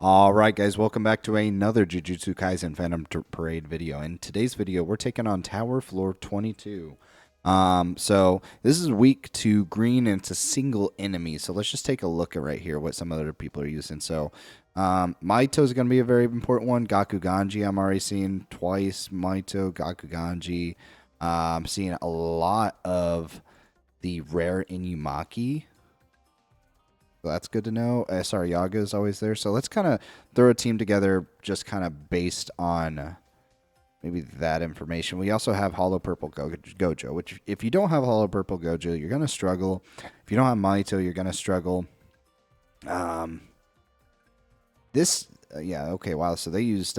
Alright guys, welcome back to another Jujutsu Kaisen Phantom Parade video. In today's video, we're taking on Tower Floor 22. So this is weak to green and it's a single enemy. So let's just take a look at right here what some other people are using. So Mahito is going to be a very important one. Gakuganji, I'm already seeing twice. Mahito, Gakuganji. I'm seeing a lot of the rare Inumaki. So that's good to know. Sorry, Yaga is always there. So let's kind of throw a team together just kind of based on maybe that information. We also have Hollow Purple Gojo, which if you don't have Hollow Purple Gojo, you're going to struggle. If you don't have Mahito, you're going to struggle. Yeah, okay, wow. So they used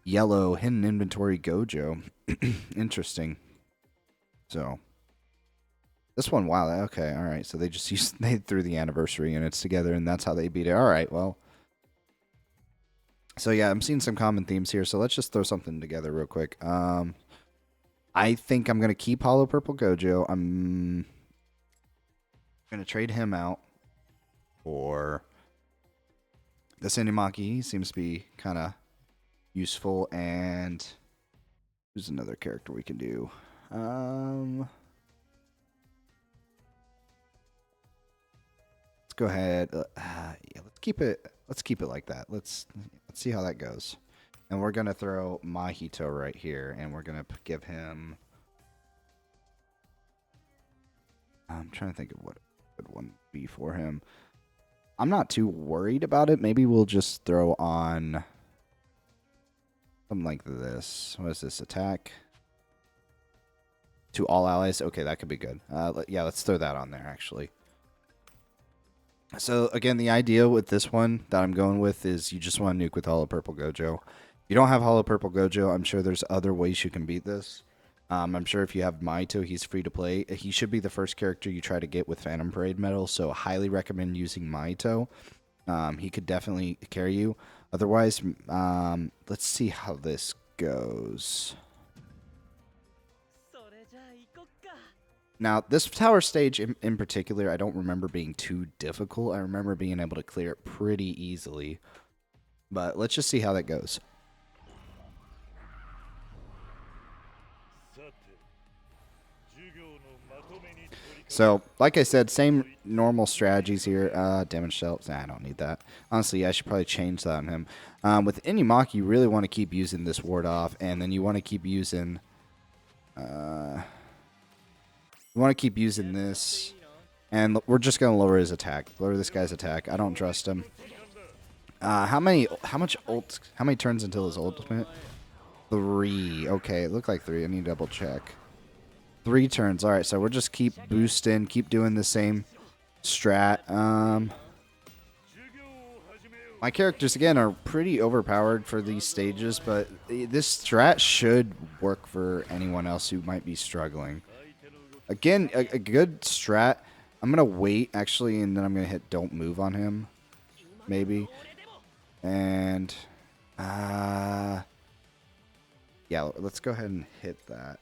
yellow Hidden Inventory Gojo. Interesting. So... this one, wow, okay, all right. So they just they threw the anniversary units together, and that's how they beat it. All right, well. So yeah, I'm seeing some common themes here. So let's just throw something together real quick. I think I'm gonna keep Hollow Purple Gojo. I'm gonna trade him out for this Inumaki. He seems to be kind of useful. And who's another character we can do? Go ahead. Yeah, let's keep it like that. Let's see how that goes. And we're gonna throw Mahito right here, and we're gonna give him. I'm trying to think of what a good one would be for him. I'm not too worried about it. Maybe we'll just throw on something like this. What is this? Attack to all allies. Okay, that could be good. Yeah, let's throw that on there actually. So, again, the idea with this one that I'm going with is you just want to nuke with Hollow Purple Gojo. If you don't have Hollow Purple Gojo, I'm sure there's other ways you can beat this. I'm sure if you have Mahito, he's free to play. He should be the first character you try to get with Phantom Parade Medal, so highly recommend using Mahito. He could definitely carry you. Otherwise, let's see how this goes. Now, this tower stage in particular, I don't remember being too difficult. I remember being able to clear it pretty easily. But let's just see how that goes. So, like I said, same normal strategies here. Damage dealt. Nah, I don't need that. Honestly, yeah, I should probably change that on him. With Inumaki, you really want to keep using this ward off. And then you want to keep using... we want to keep using this, and we're just gonna lower his attack. Lower this guy's attack. I don't trust him. How many turns until his ultimate? 3. Okay, it looked like 3. I need to double check. 3 turns. All right, so we'll just keep boosting, keep doing the same strat. My characters again are pretty overpowered for these stages, but this strat should work for anyone else who might be struggling. Again, a good strat. I'm going to wait, actually, and then I'm going to hit don't move on him. Maybe. And, yeah, let's go ahead and hit that.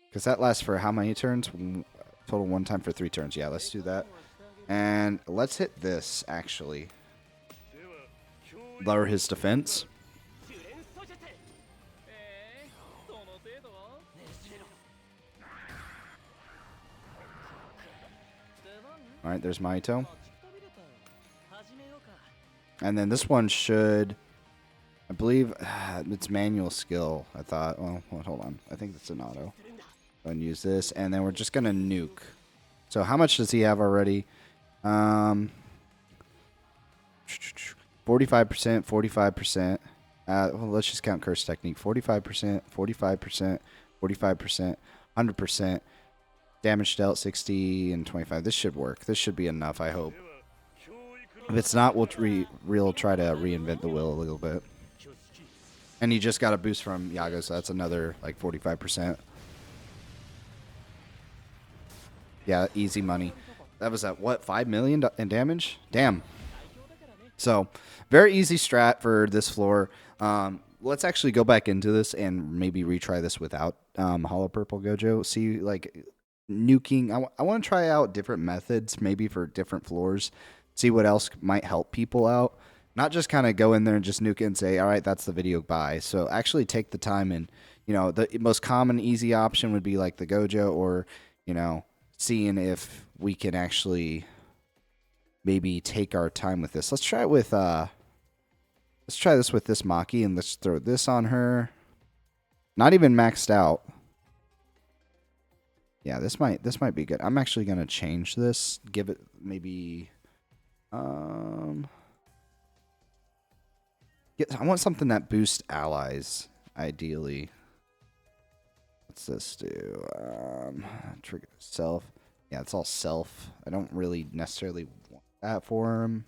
Because that lasts for how many turns? Total 1 time for 3 turns. Yeah, let's do that. And let's hit this, actually. Lower his defense. Alright, there's Mahito. And then this one should... I believe it's manual skill, I thought. Well, hold on. I think it's an auto. Go and use this. And then we're just going to nuke. So how much does he have already? 45%, 45%. Well, let's just count curse technique. 45%, 45%, 45%, 100%. Damage dealt 60 and 25. This should work. This should be enough, I hope. If it's not, we'll try to reinvent the wheel a little bit. And he just got a boost from Yaga, so that's another like 45%. Yeah, easy money. That was at what, 5 million in damage? Damn. So, very easy strat for this floor. Let's actually go back into this and maybe retry this without Hollow Purple Gojo. See, like, nuking. I want to try out different methods, maybe for different floors, see what else might help people out. Not just kind of go in there and just nuke it and say, all right, that's the video, bye. So actually take the time and, the most common, easy option would be like the gojo or, seeing if we can actually maybe take our time with this. Let's try it with, let's try this with this Maki and let's throw this on her. Not even maxed out. Yeah, this might be good. I'm actually gonna change this. Give it maybe I want something that boosts allies, ideally. What's this do? Trigger self. Yeah, it's all self. I don't really necessarily want that for him.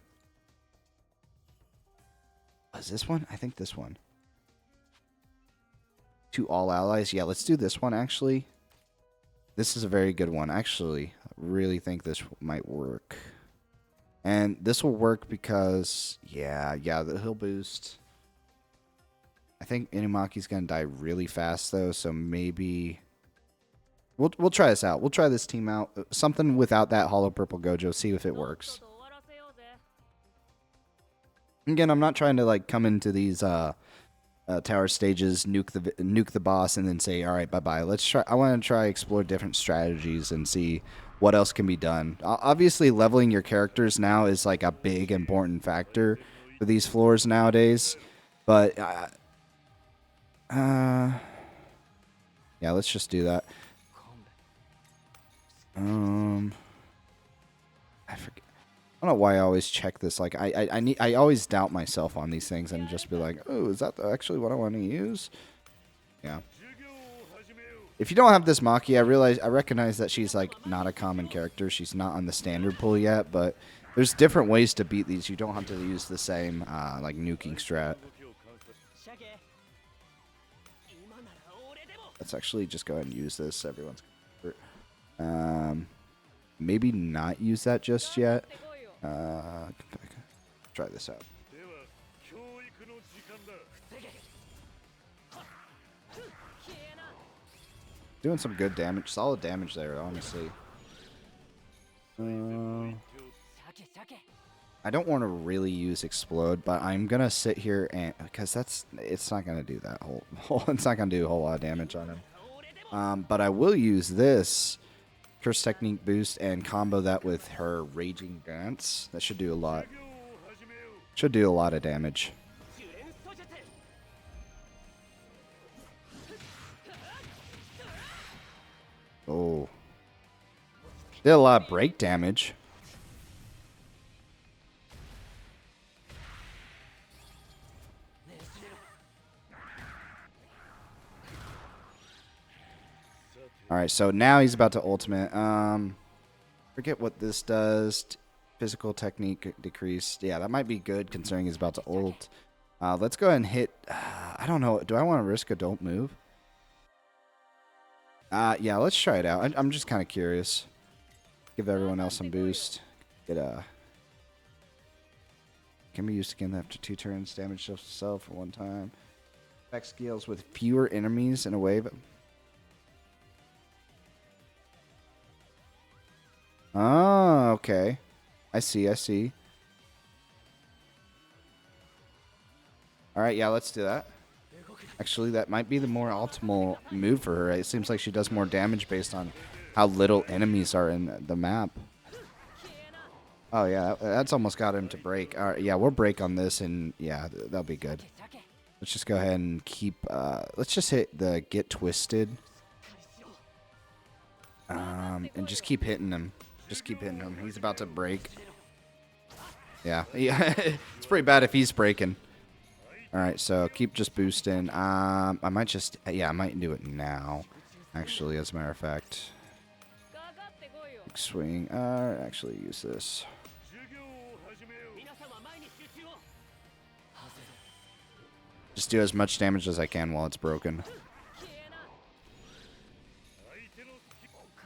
Is this one? I think this one. To all allies. Yeah, let's do this one, actually. This is a very good one. Actually, I really think this might work. And this will work because, yeah, he'll boost. I think Inumaki's going to die really fast, though, so maybe... We'll try this out. We'll try this team out. Something without that hollow purple gojo, see if it works. Again, I'm not trying to, like, come into these tower stages, nuke the boss, and then say, all right, bye-bye. Let's try. I want to try explore different strategies and see what else can be done. Obviously, leveling your characters now is, like, a big, important factor for these floors nowadays. But, yeah, let's just do that. I forget. I don't know why I always check this. Like I always doubt myself on these things and just be like, oh, is that actually what I want to use? Yeah. If you don't have this Maki, I recognize that she's like not a common character. She's not on the standard pool yet, but there's different ways to beat these. You don't have to use the same like nuking strat. Let's actually just go ahead and use this. Everyone's maybe not use that just yet. Try this out. Doing some good damage, solid damage there, honestly. I don't want to really use explode, but I'm gonna sit here and because it's not gonna do that whole it's not gonna do a whole lot of damage on him. But I will use this curse technique boost and combo that with her raging dance. That should do a lot. Should do a lot of damage. Oh, did a lot of break damage. Alright, so now he's about to ultimate. Forget what this does. Physical technique decreased. Yeah, that might be good considering he's about to ult. Let's go ahead and hit... I don't know. Do I want to risk a don't move? Yeah, let's try it out. I'm just kind of curious. Give everyone else some boost. Get a... Can be used again after 2 turns. Damage yourself for 1 time. Effect skills with fewer enemies in a wave. Oh, okay. I see. Alright, yeah, let's do that. Actually, that might be the more optimal move for her. It seems like she does more damage based on how little enemies are in the map. Oh, yeah, that's almost got him to break. Alright, yeah, we'll break on this, and yeah, that'll be good. Let's just go ahead and keep... let's just hit the get twisted. And just keep hitting him. Just keep hitting him. He's about to break. Yeah. It's pretty bad if he's breaking. Alright, so keep just boosting. I might just... Yeah, I might do it now. Actually, as a matter of fact. Big swing. Actually, use this. Just do as much damage as I can while it's broken.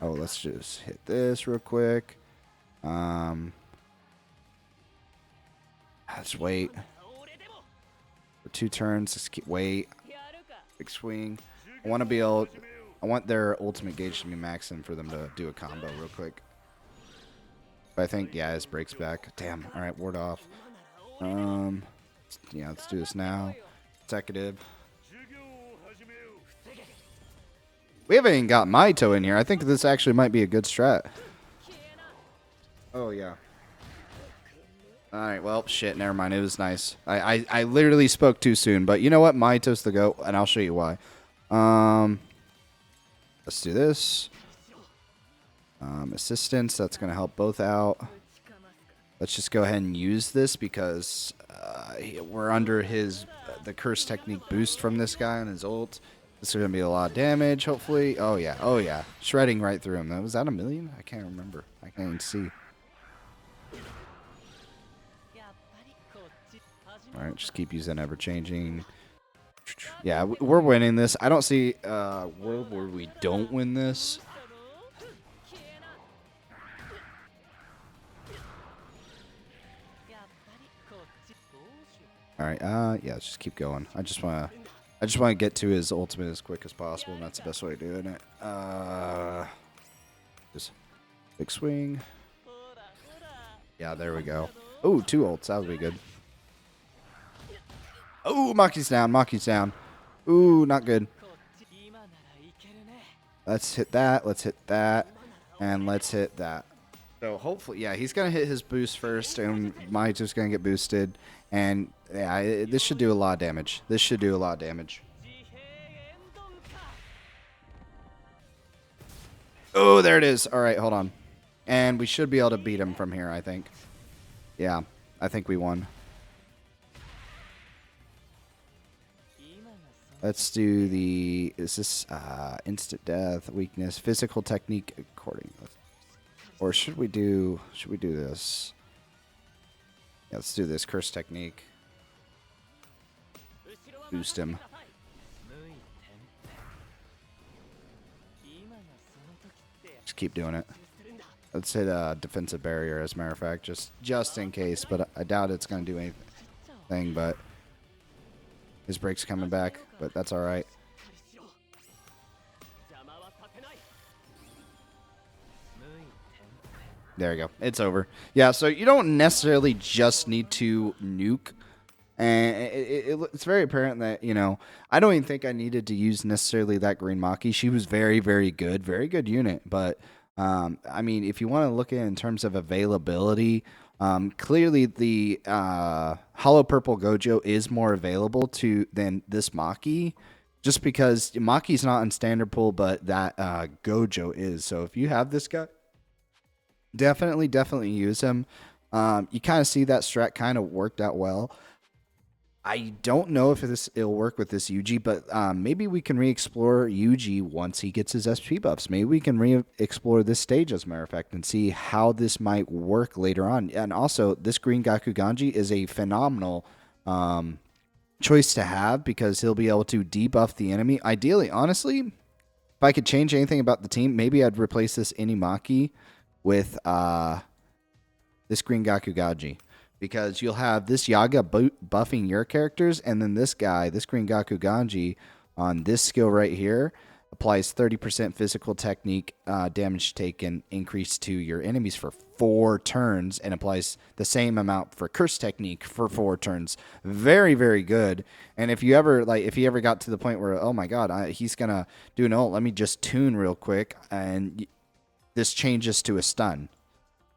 Oh, let's just hit this real quick. Let's wait. For 2 turns, just wait. Big swing. I want to be able... I want their ultimate gauge to be maxing for them to do a combo real quick. I think, yeah, his break's back. Damn. All right, ward off. Yeah, let's do this now. Consecutive. We haven't even got Mahito in here. I think this actually might be a good strat. Oh, yeah. All right, well, shit, never mind. It was nice. I literally spoke too soon, but you know what? Mahito's the GOAT, and I'll show you why. Let's do this. Assistance, that's going to help both out. Let's just go ahead and use this because we're under the curse technique boost from this guy on his ult. This is going to be a lot of damage, hopefully. Oh, yeah. Oh, yeah. Shredding right through him. Was that a million? I can't remember. I can't even see. All right, just keep using ever-changing. Yeah, we're winning this. I don't see a world where we don't win this. All right, yeah, let's just keep going. I just want to get to his ultimate as quick as possible, and that's the best way of doing it. Just big swing. Yeah, there we go. Oh, 2 ults. That would be good. Oh, Maki's down. Maki's down. Ooh, not good. Let's hit that. Let's hit that. And let's hit that. So hopefully, yeah, he's going to hit his boost first, and Mahito's going to get boosted. And, yeah, this should do a lot of damage. This should do a lot of damage. Oh, there it is. All right, hold on. And we should be able to beat him from here, I think. Yeah, I think we won. Let's do the, is this instant death, weakness, physical technique according. Or should we do this? Yeah, let's do this curse technique. Boost him. Just keep doing it. Let's hit a defensive barrier as a matter of fact, just in case, but I doubt it's going to do anything, but his break's coming back, but that's all right. There you go. It's over. Yeah, so you don't necessarily just need to nuke. And it's very apparent that, you know, I don't even think I needed to use necessarily that green Maki. She was very, very good unit. But, I mean, if you want to look at it in terms of availability, clearly the Hollow Purple Gojo is more available than this Maki. Just because Maki's not in standard pool, but that Gojo is. So if you have this guy, definitely use him. You kind of see that strat kind of worked out well. I don't know if it'll work with this Yuji, but maybe we can re-explore Yuji once he gets his SP buffs. Maybe we can re-explore this stage, as a matter of fact, and see how this might work later on. And also, this green Gakuganji is a phenomenal choice to have because he'll be able to debuff the enemy. Ideally, honestly, if I could change anything about the team, maybe I'd replace this Inimaki with this green Gakuganji. Because you'll have this Yaga buffing your characters, and then this guy, this green Gakuganji, on this skill right here, applies 30% physical technique damage taken increase to your enemies for 4 turns, and applies the same amount for curse technique for 4 turns. Very, very good. And if you ever got to the point where, oh my god, he's gonna do an ult, let me just tune real quick, and this changes to a stun.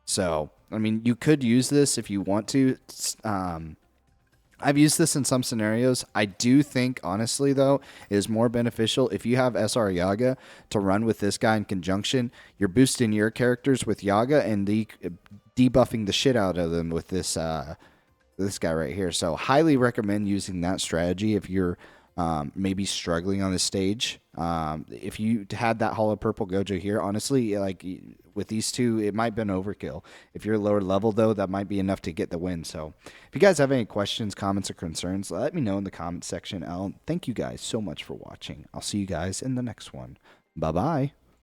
So, I mean, you could use this if you want to. I've used this in some scenarios. I do think, honestly, though, it is more beneficial if you have SR Yaga to run with this guy in conjunction. You're boosting your characters with Yaga and debuffing the shit out of them with this guy right here. So, highly recommend using that strategy if you're maybe struggling on this stage. If you had that Hollow Purple Gojo here, honestly, like with these two, it might have been overkill. If you're lower level, though, that might be enough to get the win. So if you guys have any questions, comments, or concerns, let me know in the comments section. Thank you guys so much for watching. I'll see you guys in the next one. Bye-bye.